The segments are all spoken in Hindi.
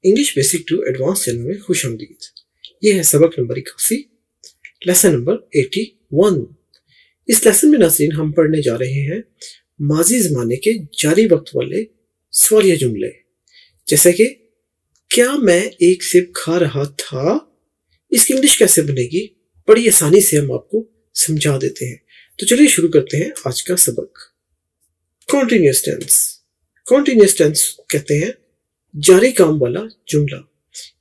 English basic to advance channel में खुशामदीद। ये है सबक नंबर 81, लेसन नंबर 81। इस लेसन में नाज़रीन हम पढ़ने जा रहे हैं माजी ज़माने के जारी वक्त वाले सवालिया जुमले, जैसे कि क्या मैं एक सेब खा रहा था। इसकी इंग्लिश कैसे बनेगी, बड़ी आसानी से हम आपको समझा देते हैं। तो चलिए शुरू करते हैं आज का सबक। Continuous tense. कॉन्टिन्यूअस टेंस कहते हैं जारी काम वाला जुमला।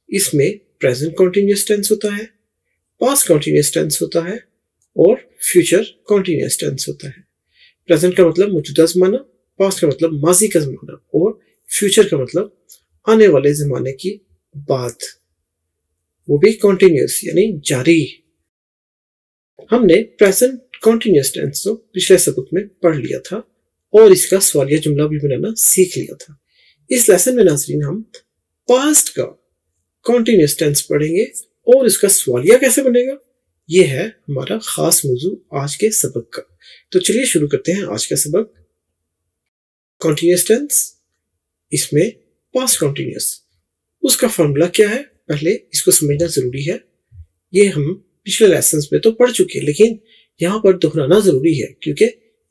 इसमें प्रेजेंट कॉन्टिन्यूअस टेंस होता है, पास्ट कॉन्टिन्यूअस टेंस होता है और फ्यूचर कॉन्टिन्यूअस टेंस होता है। प्रेजेंट का मतलब मौजूदा ज़माना, पास्ट का मतलब माजी का ज़माना और फ्यूचर का मतलब आने वाले ज़माने की बात, वो भी कॉन्टिन्यूअस यानी जारी। हमने प्रेजेंट कॉन्टिन्यूअस टेंस तो पिछले सबक में पढ़ लिया था और इसका सवालिया जुमला भी बनाना सीख लिया था। इस लेसन में नाज़रीन हम पास्ट का कॉन्टिन्यूअस टेंस पढ़ेंगे और इसका सवालिया कैसे बनेगा, ये है हमारा खास मौजू आज के सबक का। तो चलिए शुरू करते हैं आज का सबक। कॉन्टिन्यूअस टेंस, इसमें पास्ट कॉन्टिन्यूअस, उसका फॉर्मूला क्या है पहले इसको समझना जरूरी है। ये हम पिछले लेसन्स में तो पढ़ चुके हैं, लेकिन यहाँ पर दोहराना जरूरी है क्योंकि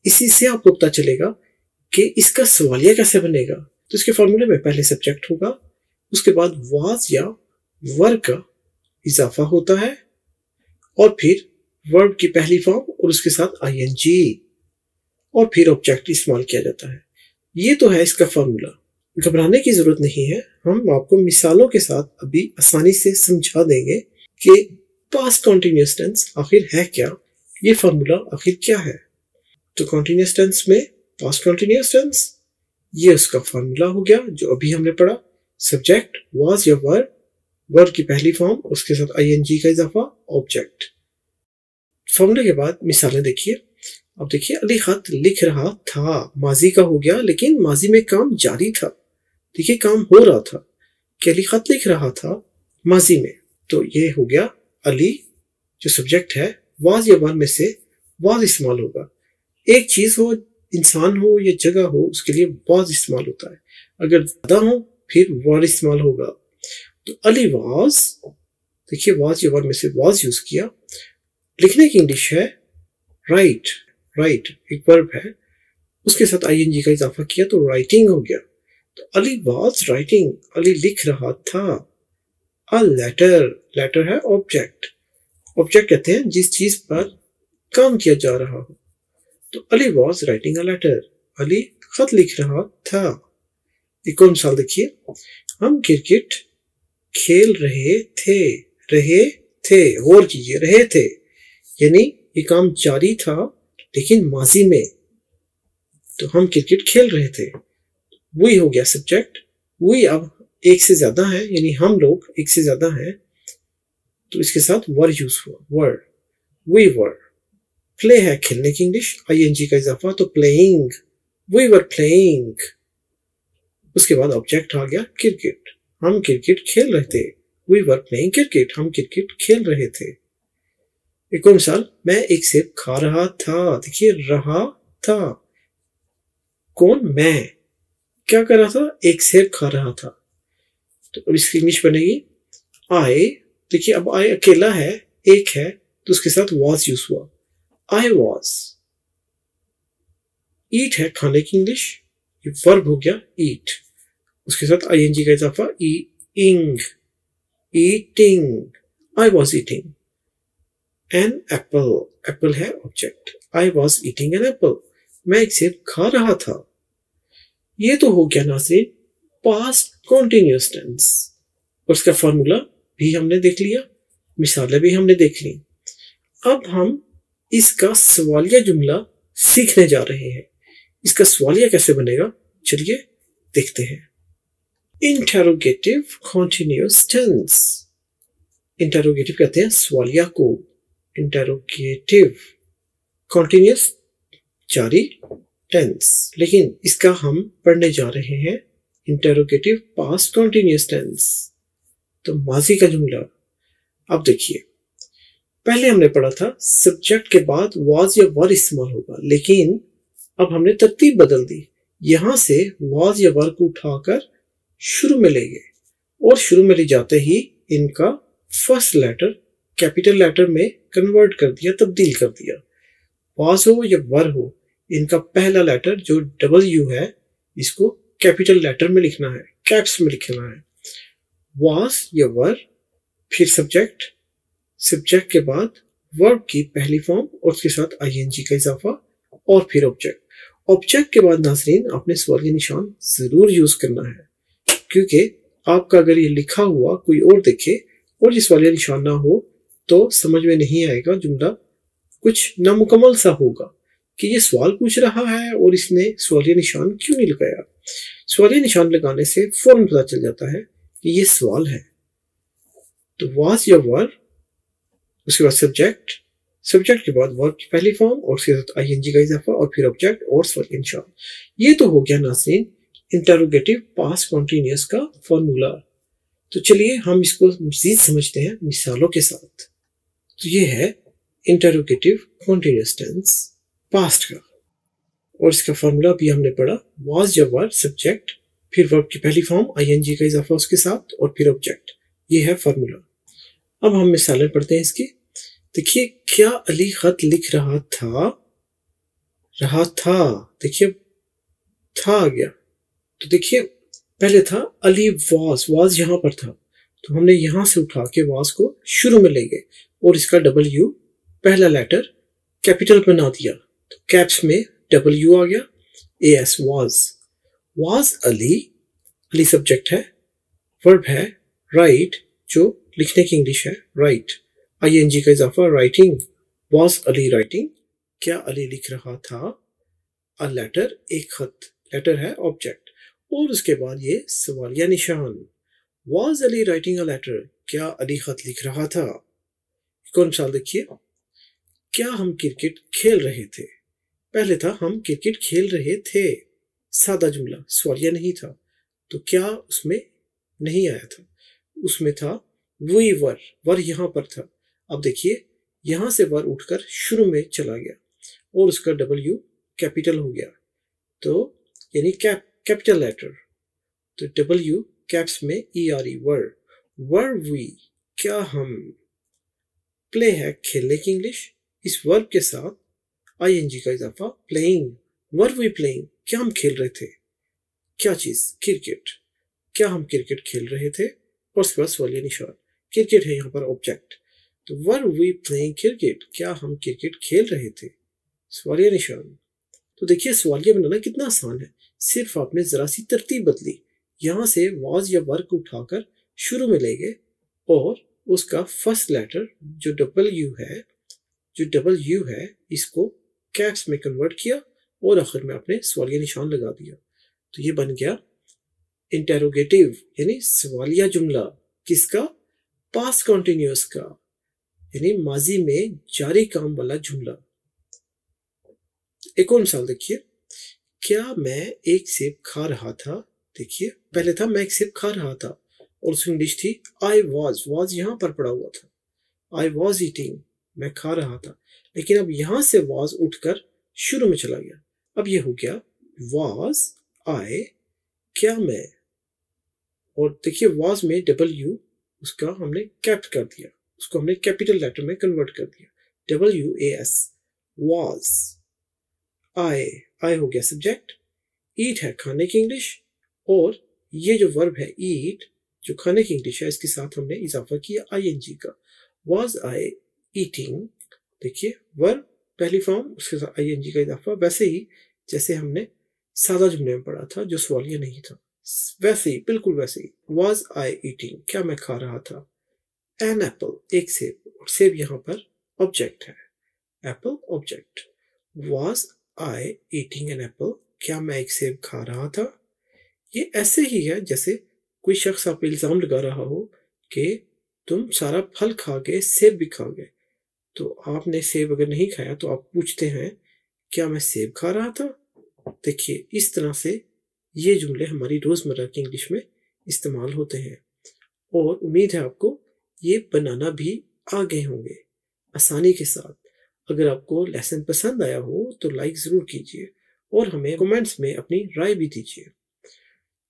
इसी से आपको पता चलेगा कि इसका सवालिया कैसे बनेगा। तो इसके फॉर्मूले में पहले सब्जेक्ट होगा, उसके बाद वाज या वर का इजाफा होता है और फिर वर्ब की पहली फॉर्म और उसके साथ आईएनजी और फिर ऑब्जेक्ट इस्तेमाल किया जाता है। ये तो है इसका फॉर्मूला, घबराने की जरूरत नहीं है। हम आपको मिसालों के साथ अभी आसानी से समझा देंगे कि पास्ट कॉन्टिन्यूअस टेंस आखिर है क्या, ये फॉर्मूला आखिर क्या है। तो कॉन्टिन्यूअस टेंस में पास्ट कॉन्टिन्यूअस टेंस, ये उसका फॉर्मूला हो गया जो अभी हमने पढ़ा। सब्जेक्ट वाज या वर, वर्ब की पहली फॉर्म उसके साथ आईएनजी का इजाफा, ऑब्जेक्ट। फॉर्मूले के बाद मिसालें देखिए। अब देखिए, अली खत लिख रहा था, माजी का हो गया लेकिन माजी में काम जारी था। देखिए काम हो रहा था कि अली खत लिख रहा था माजी में, तो ये हो गया अली जो सब्जेक्ट है। वाज या वर में से वाज इस्तेमाल होगा। एक चीज हो, इंसान हो या जगह हो, उसके लिए वाज इस्तेमाल होता है। अगर ज्यादा हो फिर वर इस्तेमाल होगा। तो अली वाज, देखिए वाज या वर में से वाज यूज किया। लिखने की इंग्लिश है राइट, राइट एक वर्ब है, उसके साथ आईएनजी का इजाफा किया तो राइटिंग हो गया। तो अली वाज राइटिंग, अली लिख रहा था। अ लेटर, लेटर है ऑब्जेक्ट। ऑब्जेक्ट कहते हैं जिस चीज पर काम किया जा रहा हो। तो Ali was writing a letter, Ali खत लिख रहा था। एक और मिसाल देखिए, हम क्रिकेट खेल रहे थे। रहे थे, गौर कीजिए, रहे थे यानी ये काम जारी था लेकिन माजी में। तो हम क्रिकेट खेल रहे थे, वही हो गया सब्जेक्ट। वही अब एक से ज्यादा है यानी हम लोग एक से ज्यादा हैं, तो इसके साथ वर यूज हुआ, वर, वी वर। प्ले है खेलने की इंग्लिश, आईएनजी का इजाफा तो प्लेइंग, वी वर प्लेइंग। उसके बाद ऑब्जेक्ट आ गया क्रिकेट, हम क्रिकेट खेल रहे थे। वी वर प्लेइंग क्रिकेट, हम क्रिकेट खेल रहे थे। एक और मिसाल, मैं एक सेब खा रहा था। देखिए रहा था, कौन, मैं, क्या कर रहा था, एक सेब खा रहा था। तो अब इसकी इंग्लिश बनेगी आई। देखिए अब आई अकेला है, एक है, तो उसके साथ वॉज यूज हुआ, आई वॉज। ईट है खाने की इंग्लिश, ये वर्ब हो गया ईट, उसके साथ आईएनजी का इजाफा ईइंग, eating, I was eating an apple. Apple है object, I was eating an apple, मैं एक सेब खा रहा था। ये तो हो गया नाज़रीन पास्ट कॉन्टिन्यूअस टेंस, और उसका फॉर्मूला भी हमने देख लिया, मिसालें भी हमने देख ली। अब हम इसका सवालिया जुमला सीखने जा रहे हैं। इसका सवालिया कैसे बनेगा, चलिए देखते हैं। Interrogative continuous tense. इंटेरोगेटिव कहते हैं सवालिया को, इंटेरोगेटिव कॉन्टिन्यूअस जारी टेंस, लेकिन इसका हम पढ़ने जा रहे हैं इंटेरोगेटिव पास्ट कॉन्टिन्यूअस टेंस, तो माजी का जुमला। अब देखिए, पहले हमने पढ़ा था सब्जेक्ट के बाद वाज या वर इस्तेमाल होगा, लेकिन अब हमने तरतीब बदल दी। यहां से वाज या वर को उठाकर शुरू में ले गए और शुरू में ले जाते ही इनका फर्स्ट लेटर कैपिटल लेटर में कन्वर्ट कर दिया, तब्दील कर दिया। वाज हो या वर हो, इनका पहला लेटर जो डब्ल्यू है इसको कैपिटल लेटर में लिखना है, कैप्स में लिखना है। वाज या वर, फिर सब्जेक्ट, सब्जेक्ट के बाद वर्ब की पहली फॉर्म और उसके साथ आईएनजी का इजाफा और फिर ऑब्जेक्ट। ऑब्जेक्ट के बाद नाज़रीन आपने सवालिया निशान जरूर यूज करना है, क्योंकि आपका अगर ये लिखा हुआ कोई और देखे और ये सवालिया निशान ना हो तो समझ में नहीं आएगा, जुमला कुछ नामुकम्मल सा होगा कि ये सवाल पूछ रहा है और इसने सवालिया निशान क्यों नहीं लगाया। सवालिया निशान लगाने से फौरन पता चल जाता है कि ये सवाल है। तो वाज या वर, उसके बाद सब्जेक्ट, सब्जेक्ट के बाद वर्ब की पहली फॉर्म और उसके साथ आईएनजी का इजाफा और फिर ऑब्जेक्ट और सवालिया निशान। ये तो हो गया नाज़रीन इंटरोगेटिव पास्ट कॉन्टिन्यूअस का फॉर्मूला। तो चलिए हम इसको मज़ीद समझते हैं मिसालों के साथ। तो ये है इंटरोगेटिव कॉन्टिन्यूअस टेंस पास्ट का, और इसका फॉर्मूला भी हमने पढ़ा, वाज या वर सब्जेक्ट, फिर वर्ब की पहली फॉर्म आईएनजी का इजाफा उसके साथ और फिर ऑब्जेक्ट। ये है फॉर्मूला। अब हम मिसालें पढ़ते हैं इसकी। देखिए, क्या अली खत लिख रहा था, देखिए था आ गया। तो देखिए पहले था अली वाज यहां पर था, तो हमने यहां से उठा के वाज को शुरू में ले गए और इसका डब्ल्यू पहला लेटर कैपिटल बना दिया, तो कैप्स में डब्ल्यू आ गया, एस वाज अली सब्जेक्ट है, वर्ब है राइट जो लिखने की इंग्लिश है राइट, आईएनजी का इजाफा राइटिंग, वाज अली राइटिंग, क्या अली लिख रहा था, अ लेटर एक खत, लेटर है ऑब्जेक्ट, और उसके बाद ये सवालिया निशान, was Ali writing a letter, क्या अली खत लिख रहा था। एक और मिसाल देखिए, क्या हम क्रिकेट खेल रहे थे, पहले था हम क्रिकेट खेल रहे थे, सादा जुमला, सवालिया नहीं था, तो क्या उसमें नहीं आया था, उसमें था वही वर यहां पर था। अब देखिए यहां से वर उठकर शुरू में चला गया और उसका डब्ल्यू कैपिटल हो गया, तो यानी कैपिटल लेटर, तो डब्ल्यू कैप्स में ERE वर वी, क्या हम, प्ले है खेलने की इंग्लिश, इस वर्ब के साथ आईएनजी का इजाफा प्लेइंग, वर वी प्लेइंग, क्या हम खेल रहे थे, क्या चीज, क्रिकेट, क्या हम क्रिकेट खेल रहे थे, और उसके बाद सवालिया निशान, क्रिकेट है यहाँ पर ऑब्जेक्ट, तो वर वी प्लेइंग क्रिकेट, क्या हम क्रिकेट खेल रहे थे, सवालिया निशान। तो देखिए सवालिया बनाना कितना आसान है, सिर्फ आपने जरा सी तरतीब बदली, यहां से वाज या वर्ब को उठाकर शुरू में ले गए और उसका फर्स्ट लेटर जो डब्ल्यू है इसको कैप्स में कन्वर्ट किया और आखिर में आपने सवालिया निशान लगा दिया, तो ये बन गया इंटेरोगेटिव यानी सवालिया जुमला, किसका, पास्ट कॉन्टिन्यूअस का, यानी माजी में जारी काम वाला जुमला। एक और मिसाल देखिए, क्या मैं एक सेब खा रहा था, देखिए पहले था मैं एक सेब खा रहा था और उसकी इंग्लिश थी आई वाज यहां पर पड़ा हुआ था, आई वाज ईटिंग, मैं खा रहा था, लेकिन अब यहां से वाज उठकर शुरू में चला गया, अब ये हो गया वाज आई, क्या मैं, और देखिए वाज में डब्ल्यू उसका हमने कैप्ट कर दिया, उसको हमने कैपिटल लेटर में कन्वर्ट कर दिया, WAS वाज, आई हो गया सब्जेक्ट, ईट है खाने की इंग्लिश, और ये जो वर्ब है ईट जो खाने की इंग्लिश है इसके साथ हमने इजाफा किया आईएनजी का, वाज आई ईटिंग, देखिए वर्ब पहली फॉर्म उसके साथ आईएनजी का इजाफा, वैसे ही जैसे हमने सादा जुमले में पढ़ा था जो सवालिया नहीं था, वैसे ही बिल्कुल वैसे ही, वाज आई ईटिंग, क्या मैं खा रहा था, एन एप्पल एक सेब, और सेब यहाँ पर ऑब्जेक्ट है, Apple object, was I eating an Apple, क्या मैं एक सेब खा रहा था। ये ऐसे ही है जैसे कोई शख्स आप इल्जाम लगा रहा हो कि तुम सारा फल खा गए सेब भी खा गए, तो आपने सेब अगर नहीं खाया तो आप पूछते हैं क्या मैं सेब खा रहा था। देखिए इस तरह से ये जुमले हमारी रोजमर्रा की इंग्लिश में इस्तेमाल होते हैं, और उम्मीद है आपको ये बनाना भी आ गए होंगे आसानी के साथ। अगर आपको लेसन पसंद आया हो तो लाइक जरूर कीजिए और हमें कमेंट्स में अपनी राय भी दीजिए।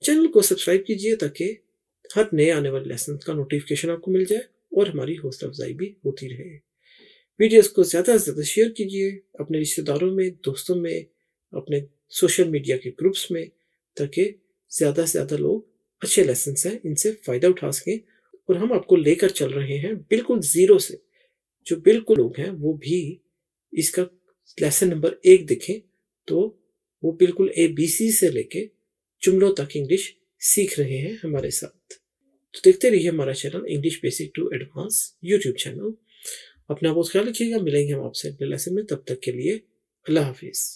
चैनल को सब्सक्राइब कीजिए ताकि हर नए आने वाले लेसन का नोटिफिकेशन आपको मिल जाए और हमारी हौसला अफजाई भी होती रहे। वीडियोस को ज़्यादा से ज़्यादा शेयर कीजिए अपने रिश्तेदारों में, दोस्तों में, अपने सोशल मीडिया के ग्रुप्स में, ताकि ज़्यादा से ज़्यादा लोग अच्छे लेसन हैं इनसे फ़ायदा उठा सकें। और हम आपको लेकर चल रहे हैं बिल्कुल ज़ीरो से। जो बिल्कुल लोग हैं वो भी इसका लेसन नंबर 1 देखें तो वो बिल्कुल ABC से लेके जुमलों तक इंग्लिश सीख रहे हैं हमारे साथ। तो देखते रहिए हमारा channel English basic to advance YouTube channel. अपना बहुत ख्याल रखिएगा। मिलेंगे हम आपसे अगले लेसन में, तब तक के लिए अल्लाह हाफिज़।